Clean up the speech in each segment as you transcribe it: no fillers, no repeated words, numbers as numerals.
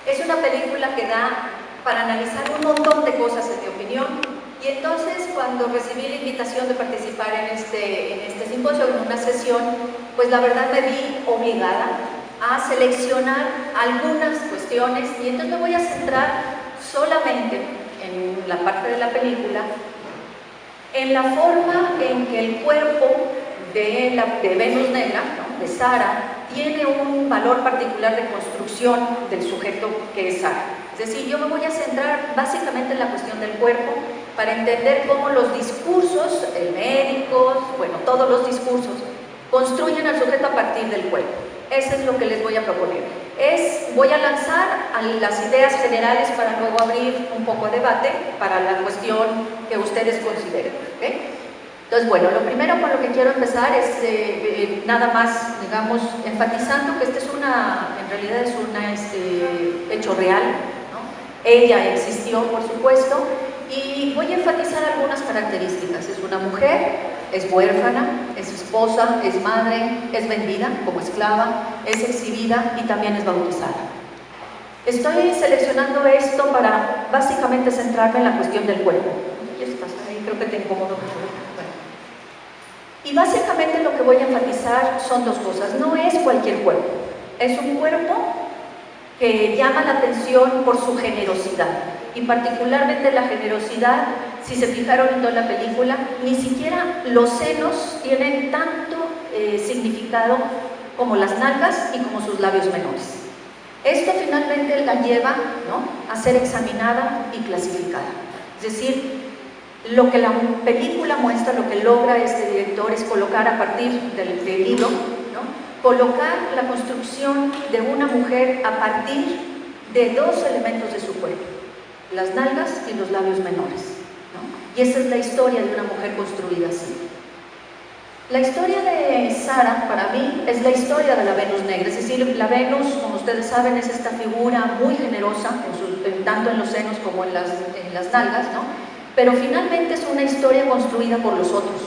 Es una película que da para analizar un montón de cosas, en mi opinión, y entonces cuando recibí la invitación de participar en este simposio, en una sesión, pues la verdad me vi obligada a seleccionar algunas cuestiones, y entonces me voy a centrar solamente en la parte de la película, en la forma en que el cuerpo de Venus Negra, ¿no?, de Sara, tiene un valor particular de construcción del sujeto que es Sara. Es decir, yo me voy a centrar básicamente en la cuestión del cuerpo para entender cómo los discursos médicos, bueno, todos los discursos, construyen al sujeto a partir del cuerpo. Eso es lo que les voy a proponer. Voy a lanzar las ideas generales para luego abrir un poco de debate para la cuestión que ustedes consideren, ¿okay? Entonces, bueno, lo primero con lo que quiero empezar es nada más, digamos, enfatizando que en realidad es un hecho real, ¿no? Ella existió, por supuesto, y voy a enfatizar algunas características. Es una mujer, es huérfana, es esposa, es madre, es vendida como esclava, es exhibida y también es bautizada. Estoy seleccionando esto para básicamente centrarme en la cuestión del cuerpo. Ahí creo que te incomodo mucho. Y básicamente lo que voy a enfatizar son dos cosas. No es cualquier cuerpo, es un cuerpo que llama la atención por su generosidad, y particularmente la generosidad, si se fijaron en toda la película, ni siquiera los senos tienen tanto significado como las nalgas y como sus labios menores. Esto finalmente la lleva, ¿no?, a ser examinada y clasificada. Es decir, lo que la película muestra, lo que logra este director es colocar a partir del libro, ¿no?, colocar la construcción de una mujer a partir de dos elementos de su cuerpo, las nalgas y los labios menores, ¿no? Y esa es la historia de una mujer construida así. La historia de Sara, para mí, es la historia de la Venus Negra. Es decir, la Venus, como ustedes saben, es esta figura muy generosa, tanto en los senos como en las nalgas, ¿no? Pero finalmente es una historia construida por los otros.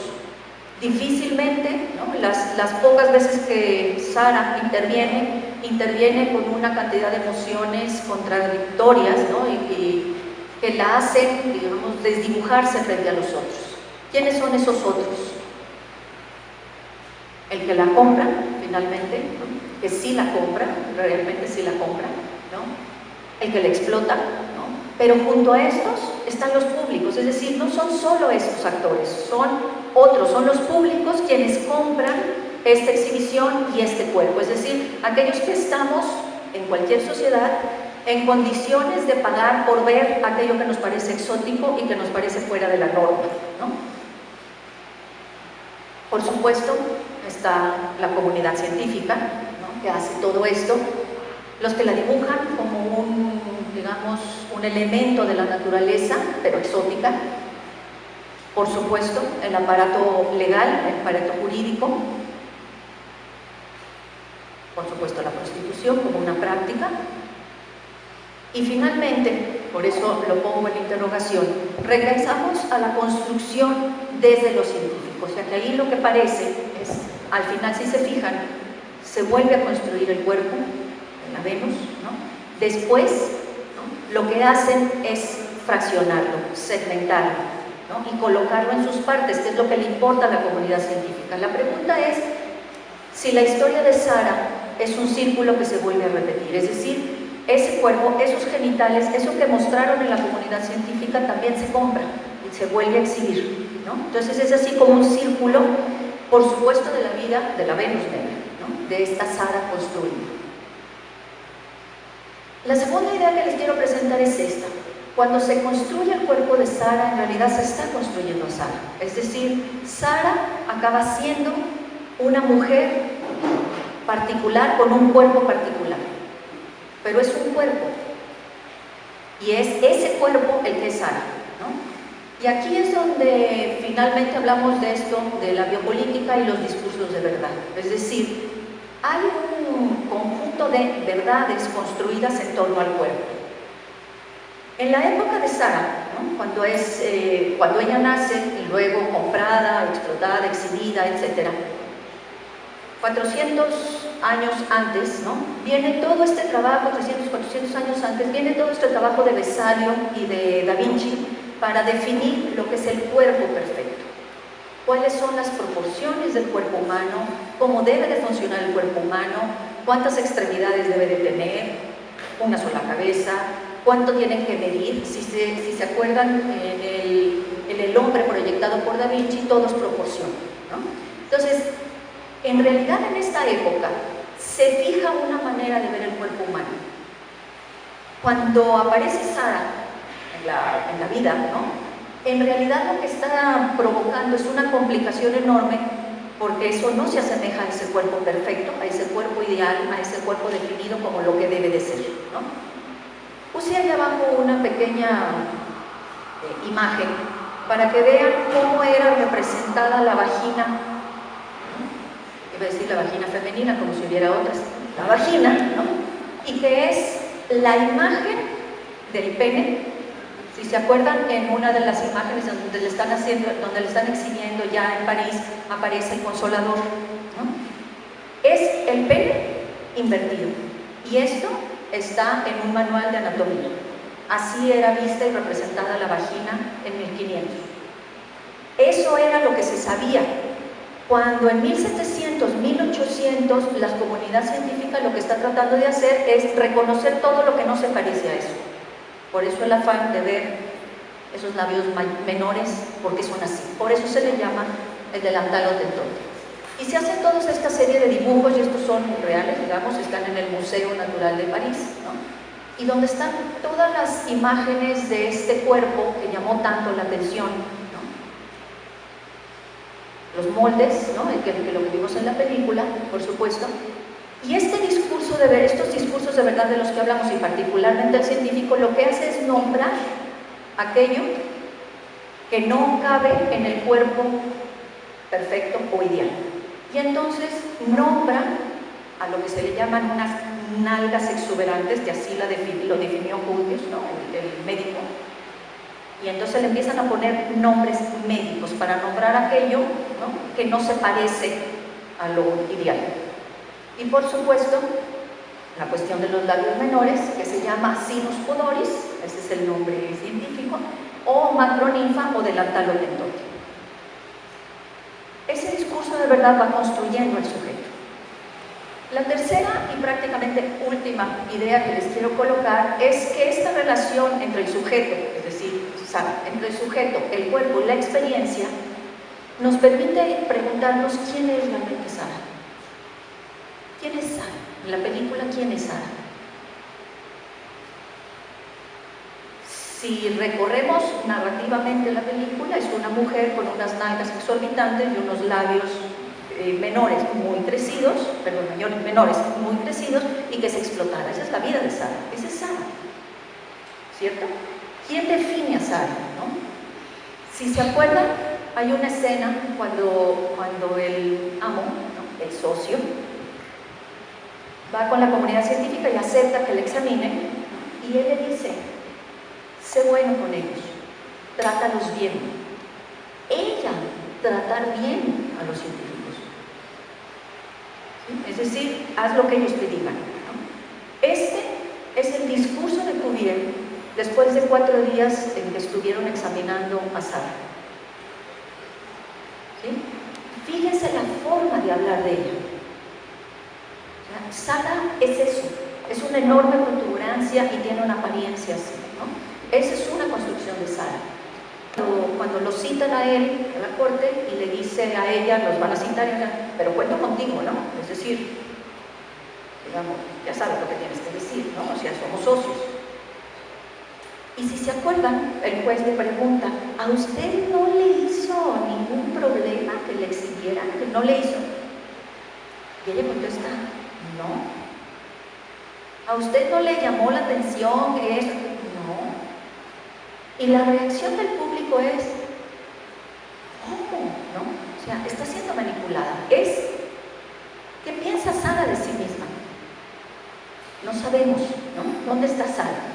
Difícilmente, ¿no?, las pocas veces que Sara interviene con una cantidad de emociones contradictorias, ¿no?, y que la hacen, digamos, desdibujarse frente a los otros. ¿Quiénes son esos otros? El que la compra, finalmente, ¿no?, que sí la compra, realmente sí la compra, ¿no?, el que la explota, ¿no?, pero junto a estos están los públicos, es decir, no son solo esos actores, son otros, son los públicos quienes compran esta exhibición y este cuerpo, es decir, aquellos que estamos en cualquier sociedad en condiciones de pagar por ver aquello que nos parece exótico y que nos parece fuera de la norma, ¿no? Por supuesto, está la comunidad científica, ¿no?, que hace todo esto, los que la dibujan como digamos, un elemento de la naturaleza, pero exótica. Por supuesto, el aparato legal, el aparato jurídico. Por supuesto, la prostitución como una práctica. Y finalmente, por eso lo pongo en interrogación, regresamos a la construcción desde lo científico. O sea que ahí lo que parece es, al final, si se fijan, se vuelve a construir el cuerpo en la Venus, ¿no? Después, ¿no?, lo que hacen es fraccionarlo, segmentarlo, ¿no?, y colocarlo en sus partes, que es lo que le importa a la comunidad científica. La pregunta es si la historia de Sara es un círculo que se vuelve a repetir, es decir, ese cuerpo, esos genitales, eso que mostraron en la comunidad científica también se compra y se vuelve a exhibir, ¿no? Entonces es así como un círculo, por supuesto, de la vida de la Venus Negra, ¿no?, de esta Sara construida. La segunda idea que les quiero presentar es esta. Cuando se construye el cuerpo de Sara, en realidad se está construyendo a Sara. Es decir, Sara acaba siendo una mujer particular con un cuerpo particular. Pero es un cuerpo. Y es ese cuerpo el que es Sara, ¿no? Y aquí es donde finalmente hablamos de esto, de la biopolítica y los discursos de verdad. Es decir, hay un conjunto de verdades construidas en torno al cuerpo. En la época de Sara, ¿no?, cuando ella nace y luego comprada, explotada, exhibida, etc., 400 años antes, ¿no? Viene todo este trabajo, 300, 400 años antes, viene todo este trabajo de Vesalio y de Da Vinci para definir lo que es el cuerpo perfecto. Cuáles son las proporciones del cuerpo humano, cómo debe de funcionar el cuerpo humano, cuántas extremidades debe de tener, una sola cabeza, cuánto tienen que medir. Si se acuerdan, en el hombre proyectado por Da Vinci, todo es proporción, ¿no? Entonces, en realidad en esta época se fija una manera de ver el cuerpo humano. Cuando aparece Sara en la vida, ¿no? En realidad lo que está provocando es una complicación enorme, porque eso no se asemeja a ese cuerpo perfecto, a ese cuerpo ideal, a ese cuerpo definido como lo que debe de ser, ¿no? Puse ahí abajo una pequeña imagen para que vean cómo era representada la vagina, ¿no? Iba a decir la vagina femenina como si hubiera otras, la vagina, ¿no? Y que es la imagen del pene. Si se acuerdan, en una de las imágenes donde le están exhibiendo ya en París, aparece el Consolador, ¿no? Es el pene invertido, y esto está en un manual de anatomía. Así era vista y representada la vagina en 1500. Eso era lo que se sabía. Cuando en 1700, 1800, la comunidad científica lo que está tratando de hacer es reconocer todo lo que no se parece a eso. Por eso el afán de ver esos labios menores, porque son así. Por eso se le llama el delantal otentote. Y se hacen toda esta serie de dibujos, y estos son reales, digamos, están en el Museo Natural de París, ¿no? Y donde están todas las imágenes de este cuerpo que llamó tanto la atención, ¿no? Los moldes, ¿no? Lo que vimos en la película, por supuesto. Y estos discursos de verdad de los que hablamos, y particularmente el científico, lo que hace es nombrar aquello que no cabe en el cuerpo perfecto o ideal. Y entonces nombra a lo que se le llaman unas nalgas exuberantes, que así lo definió Curtius, ¿no? el médico. Y entonces le empiezan a poner nombres médicos para nombrar aquello, ¿no? Que no se parece a lo ideal. Y por supuesto, la cuestión de los labios menores, que se llama sinus pudoris, ese es el nombre científico, o macroninfa o delantal otentote. Ese discurso de verdad va construyendo el sujeto. La tercera y prácticamente última idea que les quiero colocar es que esta relación entre el sujeto, es decir, entre el sujeto, el cuerpo y la experiencia, nos permite preguntarnos quién es realmente Sara. ¿Quién es Sara? En la película, ¿quién es Sara? Si recorremos narrativamente la película, es una mujer con unas nalgas exorbitantes y unos labios menores muy crecidos, menores muy crecidos, y que se explotara. Esa es la vida de Sara. Esa es Sara, ¿cierto? ¿Quién define a Sara, no? Si se acuerdan, hay una escena cuando el amo, ¿no? El socio, va con la comunidad científica y acepta que le examine, y él le dice: sé bueno con ellos, trátalos bien. Ella, tratar bien a los científicos. ¿Sí? Es decir, haz lo que ellos te digan, ¿no? Este es el discurso de Cuvier después de 4 días en que estuvieron examinando a Sara. ¿Sí? Fíjense la forma de hablar de ella. Sara es eso, es una enorme protuberancia y tiene una apariencia así, ¿no? Esa es una construcción de Sara. Cuando lo citan a él, a la corte, y le dice a ella, los van a citar, pero cuento contigo, ¿no? Es decir, digamos, ya sabes lo que tienes que decir, ¿no? O sea, somos socios. Y si se acuerdan, el juez le pregunta: ¿a usted no le hizo ningún problema que le exhibieran? ¿Que no le hizo? Y ella contesta: no. ¿A usted no le llamó la atención eso? No. Y la reacción del público es: ¿cómo? ¿No? O sea, está siendo manipulada. ¿Qué piensa Sara de sí misma? No sabemos, ¿no? ¿Dónde está Sara?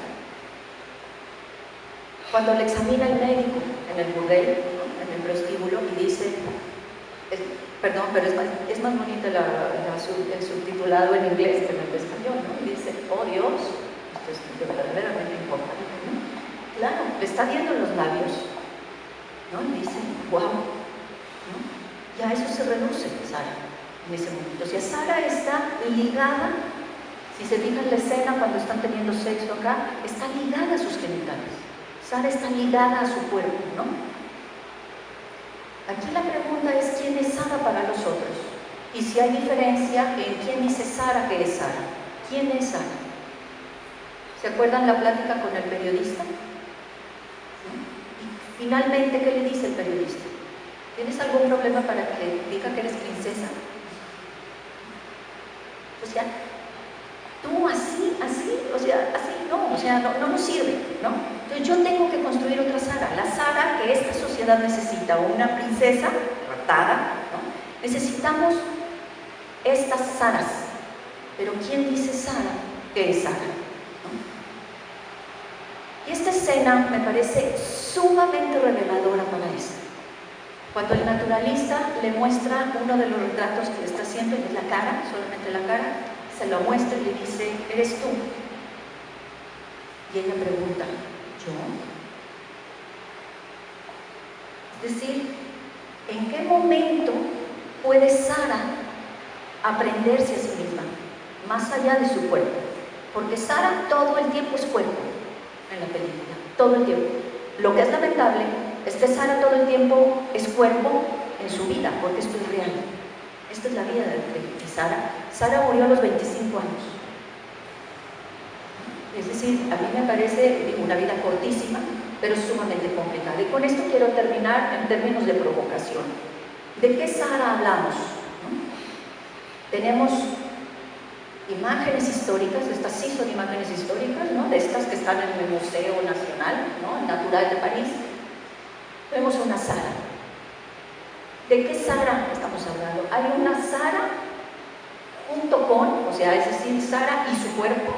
Cuando le examina el médico en el burdel, ¿no? En el prostíbulo, y dice: Perdón, pero es más bonito el subtitulado en inglés que en el español, ¿no? Y dice, oh Dios, esto es verdaderamente importante, ¿no? Claro, le está viendo los labios, ¿no? Y dice, wow, ¿no? Y a eso se reduce Sara en ese momento. O sea, Sara está ligada, si se fijan la escena cuando están teniendo sexo acá, está ligada a sus genitales. Sara está ligada a su cuerpo, ¿no? Aquí la pregunta es ¿quién es Sara para los otros? Y si hay diferencia en quién dice Sara que es Sara. ¿Quién es Sara? ¿Se acuerdan la plática con el periodista? ¿Sí? Y finalmente, ¿qué le dice el periodista? ¿Tienes algún problema para que diga que eres princesa? O sea, tú así, no nos sirve, ¿no? Entonces yo tengo que construir otra Sara, la Sara que esta sociedad necesita, o una princesa raptada, ¿no? Necesitamos estas Saras, pero ¿quién dice Sara que es Sara? ¿No? Y esta escena me parece sumamente reveladora para esto. Cuando el naturalista le muestra uno de los retratos que le está haciendo, y es la cara, solamente la cara, se lo muestra y le dice, ¿eres tú? Y ella pregunta, ¿yo? Es decir, ¿en qué momento puede Sara aprenderse a sí misma, más allá de su cuerpo? Porque Sara todo el tiempo es cuerpo en la película, todo el tiempo. Lo que es lamentable es que Sara todo el tiempo es cuerpo en su vida, porque esto es real. Esta es la vida de Sara. Sara murió a los 25 años. Es decir, a mí me parece una vida cortísima, pero sumamente complicada. Y con esto quiero terminar en términos de provocación. ¿De qué Sara hablamos? ¿No? Tenemos imágenes históricas, estas sí son imágenes históricas, ¿no? De estas que están en el Museo Nacional, ¿no? El Natural de París. Vemos una Sara. ¿De qué Sara estamos hablando? Hay una Sara junto con, o sea, es decir, Sara y su cuerpo,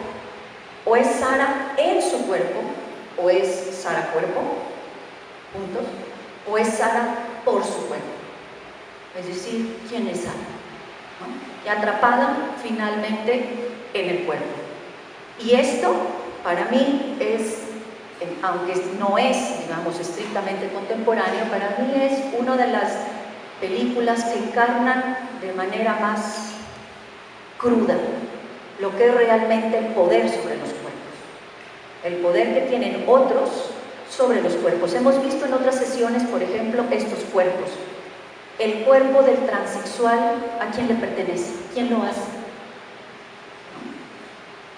o es Sara en su cuerpo, o es Sara cuerpo, juntos, o es Sara por su cuerpo. Es decir, ¿quién es Sara? ¿No? Y atrapada finalmente en el cuerpo. Y esto, para mí, es, aunque no es, digamos, estrictamente contemporáneo, para mí es una de las películas que encarnan de manera más cruda lo que es realmente el poder sobre los cuerpos, el poder que tienen otros sobre los cuerpos. Hemos visto en otras sesiones, por ejemplo, estos cuerpos. El cuerpo del transexual, ¿a quién le pertenece? ¿Quién lo hace?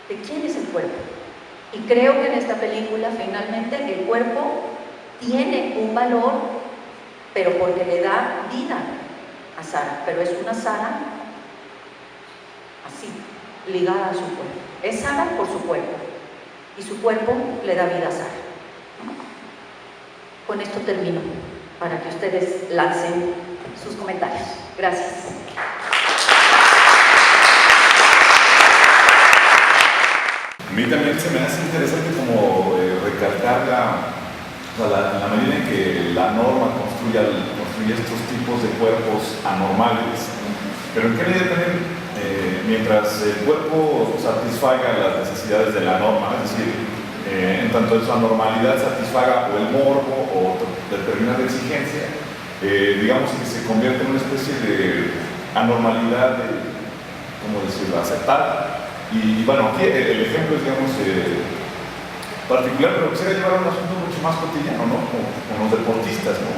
¿De quién es el cuerpo? Y creo que en esta película, finalmente, el cuerpo tiene un valor, pero porque le da vida a Sara, pero es una Sara así, ligada a su cuerpo. Es Sara por su cuerpo, y su cuerpo le da vida a Sara. Con esto termino, para que ustedes lancen sus comentarios. Gracias. A mí también se me hace interesante como recalcar la medida en que la norma construye estos tipos de cuerpos anormales, pero en qué medida también, mientras el cuerpo satisfaga las necesidades de la norma, es decir, en tanto en su anormalidad satisfaga o el morbo o determinada exigencia, digamos que se convierte en una especie de anormalidad, ¿cómo decirlo?, aceptada. Y bueno, aquí el ejemplo es, digamos, particular, pero quisiera llevar a un asunto mucho más cotidiano, ¿no? Con los deportistas, ¿no?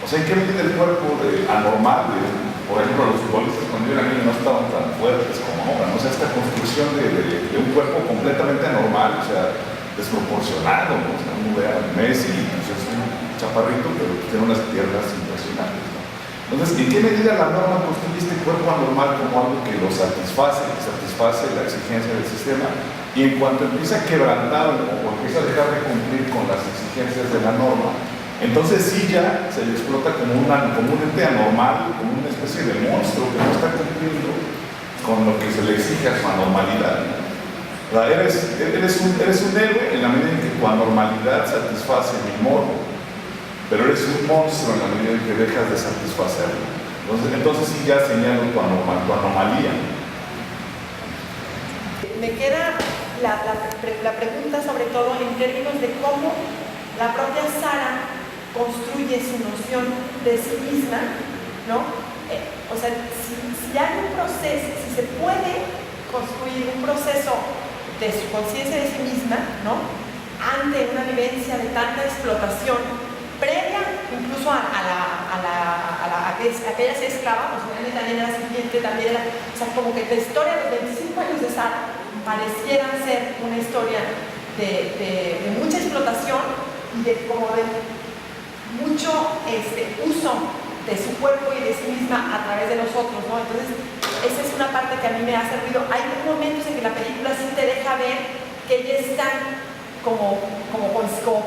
O sea, ¿en qué medida el cuerpo anormal, por ejemplo, los futbolistas cuando yo era niño no estaban tan fuertes como ahora, ¿no? O sea, esta construcción de un cuerpo completamente anormal, o sea, desproporcionado, ¿no? O sea, uno ve a Messi, pues es un chaparrito, pero tiene unas piernas impresionantes, ¿no? Entonces, ¿en qué medida la norma construye este cuerpo anormal como algo que lo satisface, que satisface la exigencia del sistema? Y en cuanto empieza a quebrantar o empieza a dejar de cumplir con las exigencias de la norma, entonces sí ya se le explota como un ente anormal, como una especie de monstruo que no está cumpliendo con lo que se le exige a su anormalidad. O sea, eres un héroe en la medida en que tu anormalidad satisface mi morbo, pero eres un monstruo en la medida en que dejas de satisfacerlo. Entonces sí ya señalo tu anomalía. Me queda la pregunta sobre todo en términos de cómo la propia Sara construye su noción de sí misma, ¿no? O sea, si hay un proceso, si se puede construir un proceso de su conciencia de sí misma, ¿no? Ante una vivencia de tanta explotación, previa incluso a aquella ser esclava, pues también era sirviente, también era, o sea, como que la historia de los 25 años de Sara pareciera ser una historia de mucha explotación y de como de mucho uso de su cuerpo y de sí misma a través de los otros, ¿no? Entonces, esa es una parte que a mí me hace ruido. Hay momentos en que la película sí te deja ver que ella está como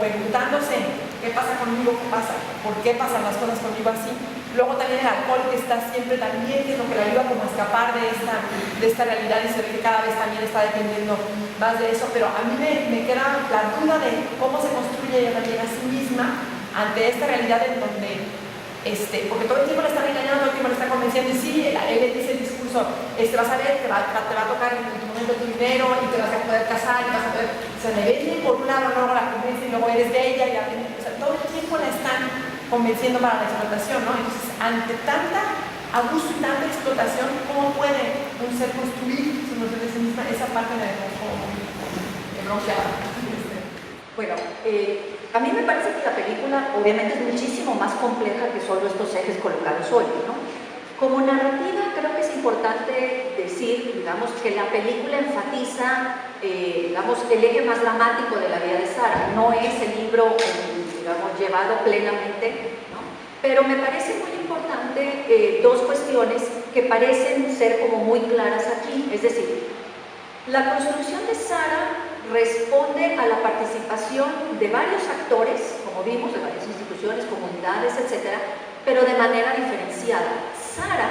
preguntándose qué pasa conmigo, qué pasa, por qué pasan las cosas conmigo así. Luego también el alcohol que está siempre también, que es lo que la ayuda como a escapar de esta realidad y se ve que cada vez también está dependiendo más de eso, pero a mí me queda la duda de cómo se construye ella también a sí misma ante esta realidad en donde porque todo el tiempo le están engañando, todo el tiempo le están convenciendo y sí, él le dice el discurso, vas a ver, te va a tocar en tu momento tu dinero y te vas a poder casar y vas a poder, o sea, le vende por un lado, luego la convence y luego eres bella y o sea, todo el tiempo la están convenciendo para la explotación, ¿no? Entonces, ante tanta abuso y tanta explotación, ¿cómo puede un ser construir su noción de sí misma? Esa parte me dejó como bronceada. Bueno, a mí me parece que la película obviamente es muchísimo más compleja que solo estos ejes colocados hoy, ¿no? Como narrativa creo que es importante decir, digamos, que la película enfatiza, digamos, el eje más dramático de la vida de Sara, no es el libro, digamos, llevado plenamente, ¿no? Pero me parece muy importante dos cuestiones que parecen ser como muy claras aquí, es decir, la construcción de Sara responde a la participación de varios actores, como vimos, de varias instituciones, comunidades, etc., pero de manera diferenciada. Sara,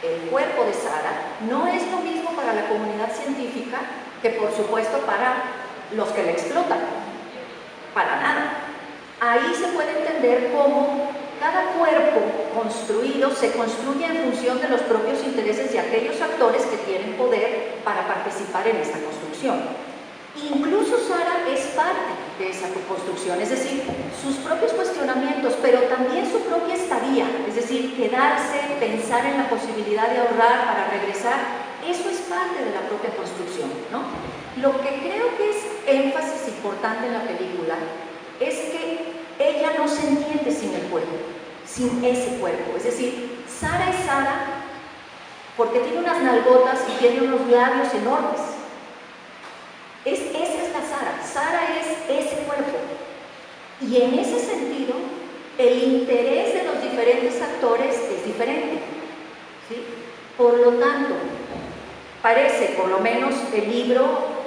el cuerpo de Sara, no es lo mismo para la comunidad científica que, por supuesto, para los que la explotan. Para nada. Ahí se puede entender cómo cada cuerpo construido se construye en función de los propios intereses de aquellos actores que tienen poder para participar en esta construcción. Incluso Sara es parte de esa construcción, es decir, sus propios cuestionamientos, pero también su propia estadía, es decir, quedarse, pensar en la posibilidad de ahorrar para regresar, eso es parte de la propia construcción, ¿no? Lo que creo que es énfasis importante en la película es que ella no se entiende sin el cuerpo, sin ese cuerpo, es decir, Sara es Sara porque tiene unas nalgotas y tiene unos labios enormes. Esa es la Sara. Sara es ese cuerpo. Y en ese sentido, el interés de los diferentes actores es diferente, ¿sí? Por lo tanto, parece, por lo menos el libro,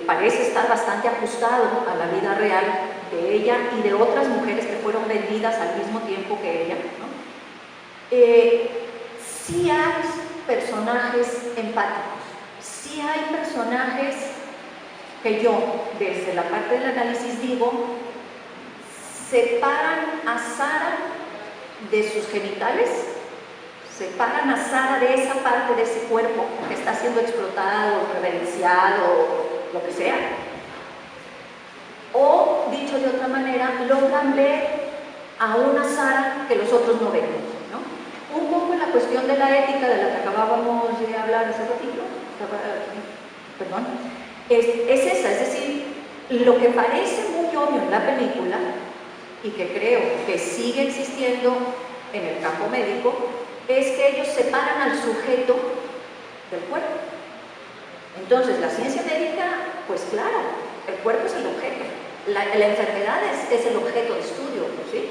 parece estar bastante ajustado a la vida real de ella y de otras mujeres que fueron vendidas al mismo tiempo que ella, ¿no? Sí hay personajes empáticos, sí hay personajes que yo, desde la parte del análisis digo, separan a Sara de sus genitales, separan a Sara de esa parte de ese cuerpo que está siendo explotado, reverenciado, lo que sea. O, dicho de otra manera, logran ver a una Sara que los otros no ven, ¿no? Un poco en la cuestión de la ética de la que acabábamos de hablar hace ratito, perdón, es esa, es decir, lo que parece muy obvio en la película y que creo que sigue existiendo en el campo médico es que ellos separan al sujeto del cuerpo. Entonces, la ciencia médica, pues claro, el cuerpo es el objeto, la enfermedad es el objeto de estudio, ¿sí?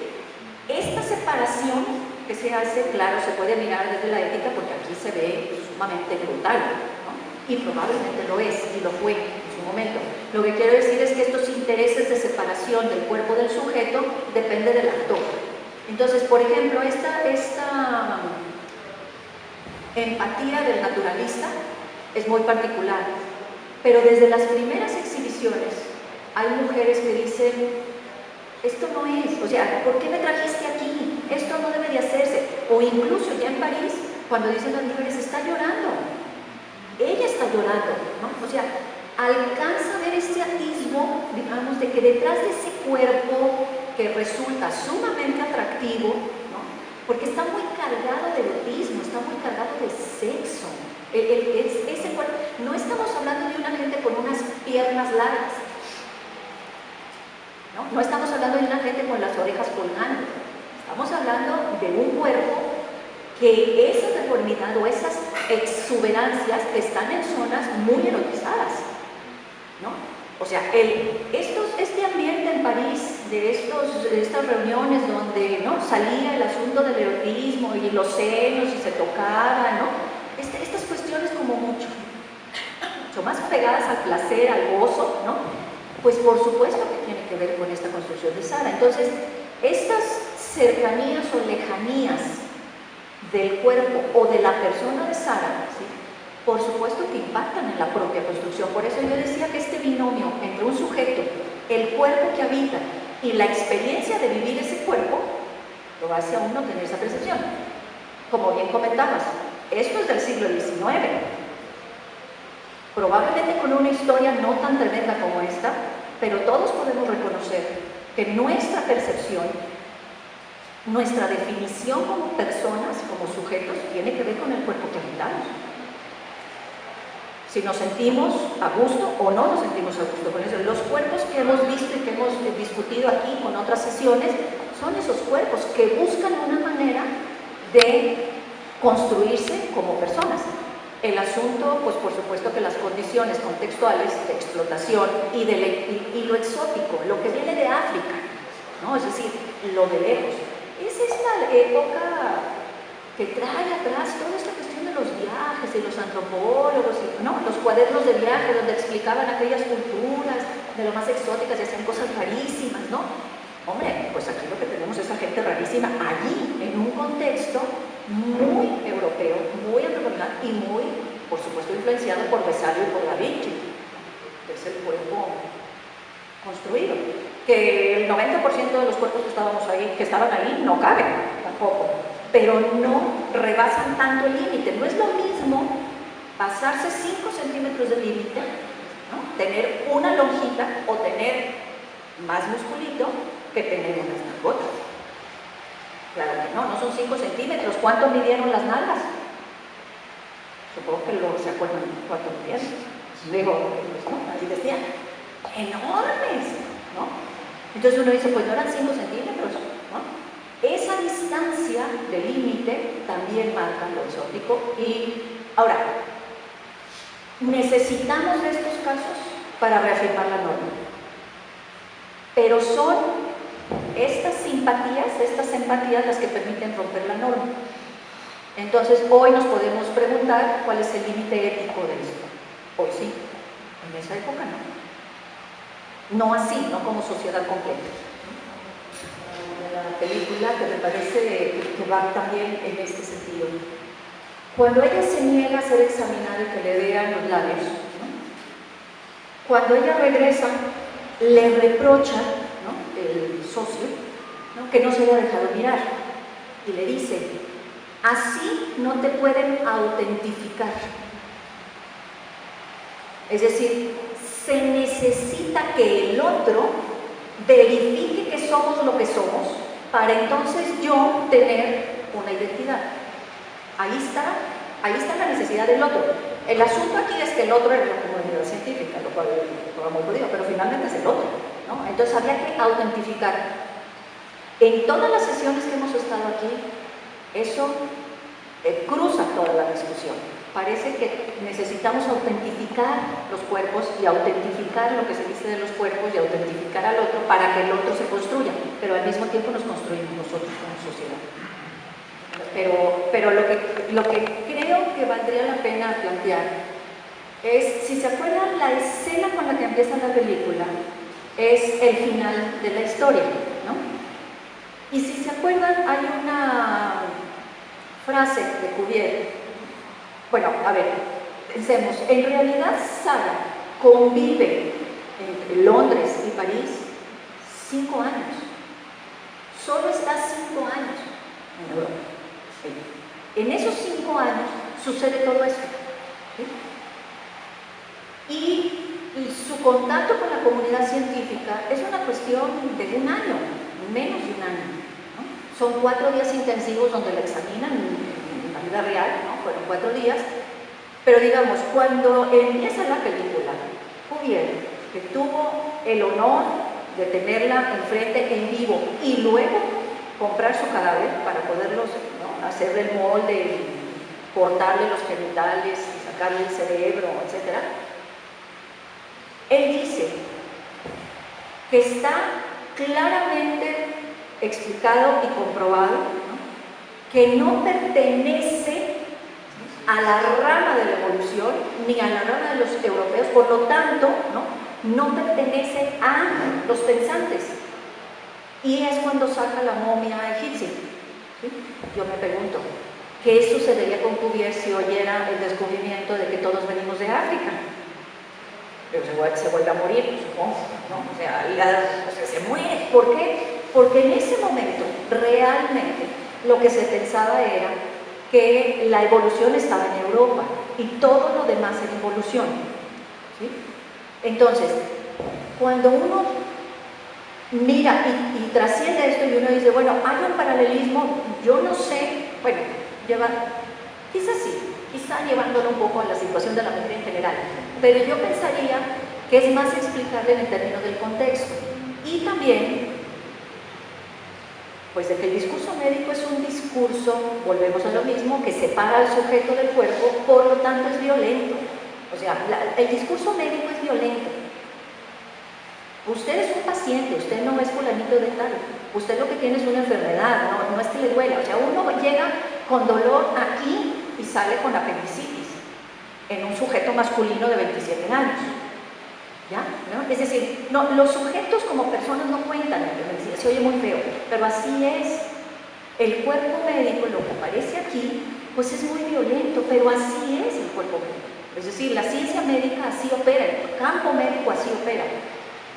Esta separación que se hace, claro, se puede mirar desde la ética porque aquí se ve sumamente brutal, ¿no? Y probablemente lo es, y lo fue en su momento. Lo que quiero decir es que estos intereses de separación del cuerpo del sujeto dependen del actor. Entonces, por ejemplo, esta empatía del naturalista es muy particular, pero desde las primeras exhibiciones hay mujeres que dicen, esto no es, o sea, ¿por qué me trajiste aquí? Esto no debe de hacerse. o incluso ya en París, cuando dicen las mujeres, está llorando, ella está llorando, ¿no? O sea, alcanza a ver este atisbo, digamos, de que detrás de ese cuerpo que resulta sumamente atractivo, ¿no? Porque está muy cargado de erotismo, está muy cargado de sexo. Ese cuerpo, no estamos hablando de una gente con unas piernas largas, ¿no? No estamos hablando de una gente con las orejas colgando, estamos hablando de un cuerpo que esa deformidad o esas exuberancias están en zonas muy erotizadas, ¿no? O sea, este ambiente en París, de estas reuniones donde, ¿no?, salía el asunto del erotismo y los senos y se tocaban, ¿no? Estas cuestiones como mucho más pegadas al placer, al gozo, ¿no? Pues por supuesto que tiene que ver con esta construcción de Sara. Entonces, estas cercanías o lejanías del cuerpo o de la persona de Sara, ¿sí?, por supuesto que impactan en la propia construcción. Por eso yo decía que este binomio entre un sujeto, el cuerpo que habita y la experiencia de vivir ese cuerpo, lo hace a uno tener esa percepción. Como bien comentabas, esto es del siglo XIX. Probablemente con una historia no tan tremenda como esta, pero todos podemos reconocer que nuestra percepción, nuestra definición como personas, como sujetos, tiene que ver con el cuerpo que habitamos. Si nos sentimos a gusto o no nos sentimos a gusto con eso. Los cuerpos que hemos visto y que hemos discutido aquí con otras sesiones son esos cuerpos que buscan una manera de construirse como personas. El asunto, pues por supuesto que las condiciones contextuales de explotación y lo exótico, lo que viene de África, ¿no? Es decir, lo de lejos. Es esta época que trae atrás toda esta cuestión de los viajes y los antropólogos, ¿no?, los cuadernos de viaje donde explicaban aquellas culturas de lo más exóticas y hacían cosas rarísimas, ¿no? Hombre, pues aquí lo que tenemos es a gente rarísima allí, en un contexto muy europeo, muy antropológico y muy, por supuesto, influenciado por Vesalio y por Da Vinci, que es el cuerpo construido. Que el 90% de los cuerpos que estaban ahí no caben tampoco, pero no rebasan tanto el límite. No es lo mismo pasarse 5 centímetros de límite, ¿no?, tener una lonjita o tener más musculito que tener unas nalgotas. Claro que no son 5 centímetros. ¿Cuánto midieron las nalgas? Supongo que se acuerdan cuánto midieron. Digo, ¿no?, así decían, enormes, ¿no? Entonces uno dice, pues no eran 5 centímetros, ¿no? Esa distancia de límite también marca lo exótico. Y ahora, necesitamos de estos casos para reafirmar la norma, pero son estas simpatías, estas empatías las que permiten romper la norma. Entonces hoy nos podemos preguntar cuál es el límite ético de esto. Hoy sí, en esa época no así, no como sociedad completa. La película que me parece que va también en este sentido. Cuando ella se niega a ser examinada y que le vean los labios, ¿no?, cuando ella regresa, le reprocha, ¿no?, el socio, ¿no?, que no se haya dejado mirar, y le dice, así no te pueden autentificar. Es decir, se necesita que el otro verifique que somos lo que somos para entonces yo tener una identidad. Ahí está la necesidad del otro. El asunto aquí es que el otro es la comunidad científica, lo cual lo hemos podido, pero finalmente es el otro, ¿no? Entonces había que autentificar. En todas las sesiones que hemos estado aquí, eso cruza toda la discusión. Parece que necesitamos autentificar los cuerpos y autentificar lo que se dice de los cuerpos y autentificar al otro para que el otro se construya, pero al mismo tiempo nos construimos nosotros como sociedad. Pero lo que creo que valdría la pena plantear es, si se acuerdan, la escena con la que empieza la película es el final de la historia, ¿no? Y si se acuerdan, hay una frase de Cuvier. Bueno, a ver, pensemos, en realidad Sara convive entre Londres y París 5 años. Solo está 5 años en Europa. En esos 5 años sucede todo eso. ¿Sí? Y su contacto con la comunidad científica es una cuestión de 1 año, menos de 1 año. ¿No? Son 4 días intensivos donde la examinan en la vida real, ¿no? Fueron 4 días, pero digamos, cuando empieza la película, Cuvier, que tuvo el honor de tenerla enfrente en vivo y luego comprar su cadáver para poderlos, ¿no? Hacer el molde, cortarle los genitales, sacarle el cerebro, etc. Él dice que está claramente explicado y comprobado, ¿no? Que no pertenece a la rama de la evolución ni a la rama de los europeos, por lo tanto, no pertenece a los pensantes. Y es cuando saca la momia egipcia. ¿Sí? Yo me pregunto, ¿qué sucedería con Cuvier si oyera el descubrimiento de que todos venimos de África? Pero se vuelve a morir, supongo, ¿no? O sea, se muere. ¿Por qué? Porque en ese momento, realmente, lo que se pensaba era que la evolución estaba en Europa y todo lo demás era evolución. ¿Sí? Entonces, cuando uno mira y trasciende esto y uno dice, bueno, hay un paralelismo, yo no sé, bueno, quizás sí, quizá llevándolo un poco a la situación de la mujer en general, pero yo pensaría que es más explicable en el término del contexto. Y también, pues de que el discurso médico es un discurso, volvemos a lo mismo, que separa al sujeto del cuerpo, por lo tanto es violento. O sea, el discurso médico es violento. Usted es un paciente, usted no es fulanito de tal. Usted lo que tiene es una enfermedad, no es que le duela. O sea, uno llega con dolor aquí y sale con apendicitis en un sujeto masculino de 27 años. ¿Ya? ¿No? Es decir, los sujetos como personas no cuentan, se oye muy feo, pero así es. El cuerpo médico, lo que aparece aquí, pues es muy violento, pero así es el cuerpo médico. Es decir, la ciencia médica así opera, el campo médico así opera.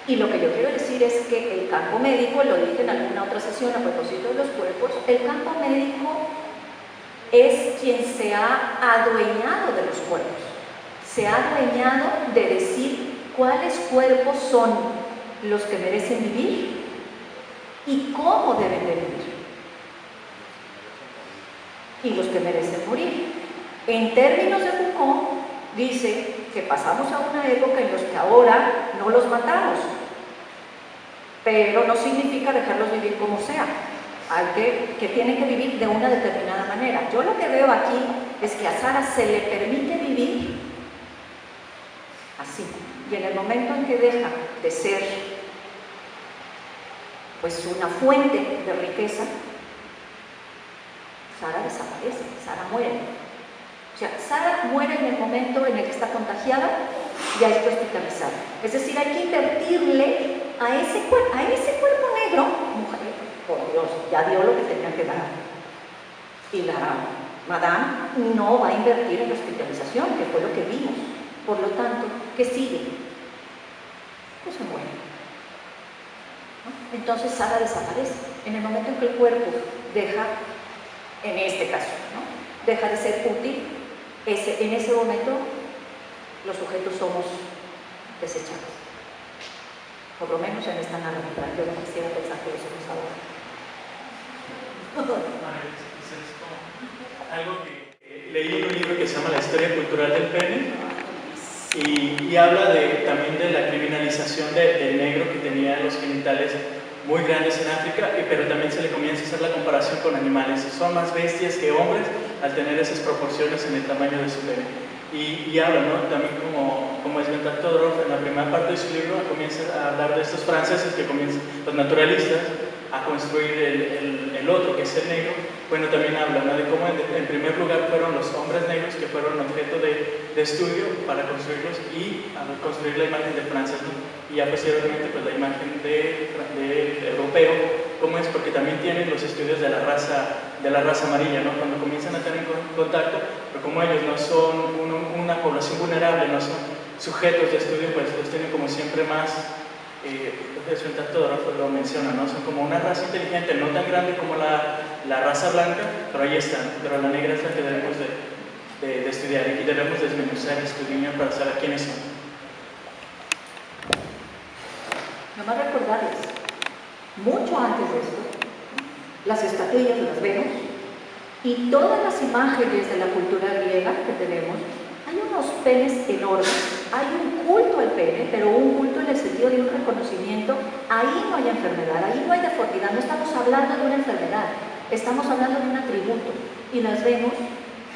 Y lo que yo quiero decir es que el campo médico, lo dije en alguna otra sesión a propósito de los cuerpos, el campo médico es quien se ha adueñado de los cuerpos, se ha adueñado de decir cuáles cuerpos son los que merecen vivir y cómo deben de vivir, y los que merecen morir. En términos de Foucault, dice que pasamos a una época en la que ahora no los matamos, pero no significa dejarlos vivir como sea. Hay que tienen que vivir de una determinada manera. Yo lo que veo aquí es que a Sara se le permite vivir así, y en el momento en que deja de ser pues una fuente de riqueza, Sara desaparece, Sara muere. O sea, Sara muere en el momento en el que está contagiada y ya es hospitalizada. Es decir, hay que invertirle a ese cuerpo negro, mujer, por Dios, ya dio lo que tenía que dar. Y la madame no va a invertir en la hospitalización, que fue lo que vimos. Por lo tanto, ¿qué sigue? Pues se muere. ¿No? Entonces Sara desaparece. En el momento en que el cuerpo deja, en este caso, ¿no?, deja de ser útil, en ese momento los sujetos somos desechados. Por lo menos en esta narrativa. Yo no quisiera pensar que lo somos ahora. Algo que leí en un libro que se llama La historia cultural del pene y habla también de la criminalización del negro que tenía los genitales muy grandes en África, pero también se le comienza a hacer la comparación con animales. Son más bestias que hombres al tener esas proporciones en el tamaño de su pene. Y habla, ¿no?, también como Svend Todorov, en la primera parte de su libro, comienza a hablar de estos franceses que comienzan, los naturalistas, a construir el otro, que es el negro. Bueno, también habla, ¿no?, de cómo en primer lugar fueron los hombres negros que fueron objeto de estudio para construirlos y construir la imagen de Francia, ¿no? Y ya posteriormente pues la imagen de europeo, ¿cómo es? Porque también tienen los estudios de la raza amarilla, ¿no? Cuando comienzan a tener contacto, pero como ellos no son una población vulnerable, no son sujetos de estudio, pues los tienen como siempre más el señor Todorov lo menciona, ¿no? Son como una raza inteligente, no tan grande como la raza blanca, pero ahí están. Pero la negra es la que debemos de estudiar y debemos desmenuzar y estudiar para saber quiénes son. Nomás recordarles, mucho antes de esto, las estatuillas de las Venus y todas las imágenes de la cultura griega que tenemos, hay unos penes enormes, hay un culto al pene, pero un culto en el sentido de un reconocimiento. Ahí no hay enfermedad, ahí no hay deformidad, no estamos hablando de una enfermedad, estamos hablando de un atributo. Y las Venus,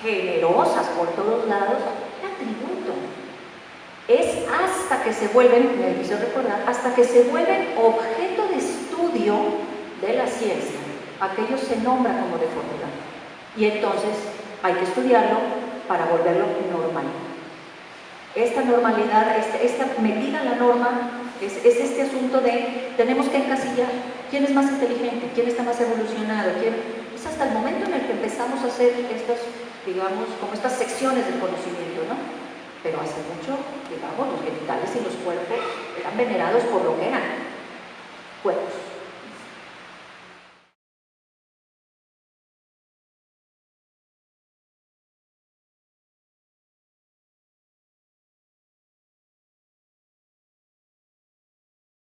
generosas por todos lados, un atributo. Es hasta que se vuelven, me hizo recordar, hasta que se vuelven objeto de estudio de la ciencia. Aquello se nombra como deformidad. Y entonces hay que estudiarlo para volverlo normal. Esta normalidad, esta medida a la norma, es este asunto de tenemos que encasillar quién es más inteligente, quién está más evolucionado, es hasta el momento en el que empezamos a hacer estas, digamos, como estas secciones del conocimiento, ¿no? Pero hace mucho, digamos, los genitales y los cuerpos eran venerados por lo que eran, cuerpos.